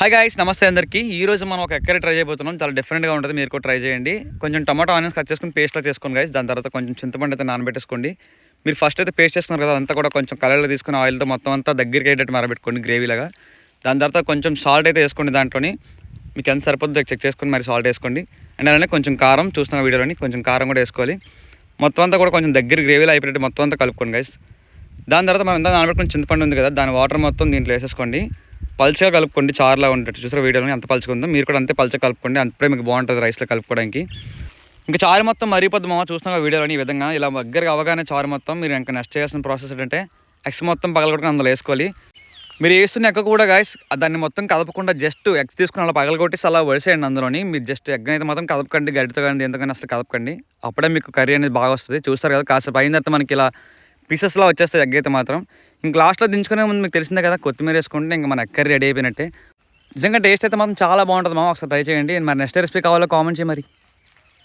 Hi guys, నమస్తే అందరికీ. ఈరోజు మనం ఒక ఎగ్ కర్రీ ట్రై చేయబోతున్నాం. చాలా డిఫరెంట్గా ఉంటుంది, మీరు కూడా ట్రై చేయండి. కొంచెం టమాటో ఆనియన్స్ కట్ చేసుకుని పేస్ట్లా చేసుకోండి గాయ్స్. దాని తర్వాత కొంచెం చింతపండు అయితే నానబెట్టేసుకోండి. మీరు ఫస్ట్ అయితే పేస్ట్ చేసుకున్నారు కదా, అంతా కూడా కొంచెం కలర్లో తీసుకుని ఆయిల్తో మొత్తం అంతా దగ్గరికి అయ్యేటట్టు మరబెట్టుకోండి గ్రేవీలాగా. దాని తర్వాత కొంచెం సాల్ట్ అయితే వేసుకోండి. దాంట్లోని మీకు ఎంత సరిపోతుందో చెక్ చేసుకొని మరి సాల్ట్ వేసుకోండి. అండ్ అలానే కొంచెం కారం, చూస్తున్న వీడియోలోని కొంచెం కారం కూడా వేసుకోవాలి. మొత్తం అంతా కూడా కొంచెం దగ్గర గ్రేవీలో అయిపోయేటట్టు మొత్తం అంతా కలుపుకోండి గాయ్స్. దాని తర్వాత మనం అంతా నానబెట్టుకుని చింతపండు ఉంది కదా, దాని వాటర్ మొత్తం దీంట్లో వేసేసుకోండి. పల్చగా కలుపుకోండి, చారులా ఉండేట్టు. చూసారా వీడియోలో ఎంత పలుచగా ఉందో, మీరు కూడా అంతే పల్చగా కలుపుకోండి. అప్పుడే మీకు బాగుంటుంది రైస్లో కలుపుకోవడానికి. ఇంకా చారు మొత్తం మరిపోద్దు మామ, చూస్తున్నా వీడియోలో ఈ విధంగా ఇలా దగ్గరగా అవగానే చారు మొత్తం మీరు ఇంకా నెక్స్ట్ చేయాల్సిన ప్రాసెస్ ఏంటంటే ఎగ్స్ మొత్తం పగలగొట్టుకుని అందులో వేసుకోవాలి. మీరు వేస్తున్న ఎగ్ కూడా గాయస్ దాన్ని మొత్తం కదపకుండా జస్ట్ ఎగ్స్ తీసుకుని అలా పగలగొట్టేసి అలా వడిసేయండి అందులోని. మీరు జస్ట్ ఎగ్ అయితే మాత్రం కదపకండి, గడ్డితో కానీ దేంతో కానీ అసలు కదపకండి. అప్పుడే మీకు కర్రీ అనేది బాగా వస్తుంది. చూస్తారు కదా, కాసేపు అయిన తర్వాత మనకి ఇలా పీసెస్లా వచ్చేస్తాయి ఎగ్ అయితే మాత్రం. ఇంక లాస్ట్లో దించుకునే ముందు మీకు తెలిసిందే కదా, కొత్తిమీర వేసుకుంటే ఇంకా మన ఎగ్ కర్రీ రెడీ అయిపోయినట్టే. నిజంగా టేస్ట్ అయితే మాత్రం చాలా బాగుంటుంది మామ, ఒకసారి ట్రై చేయండి. మరి నెక్స్ట్ రెసిపీ కావాలో కామెంట్ చేయి మరి.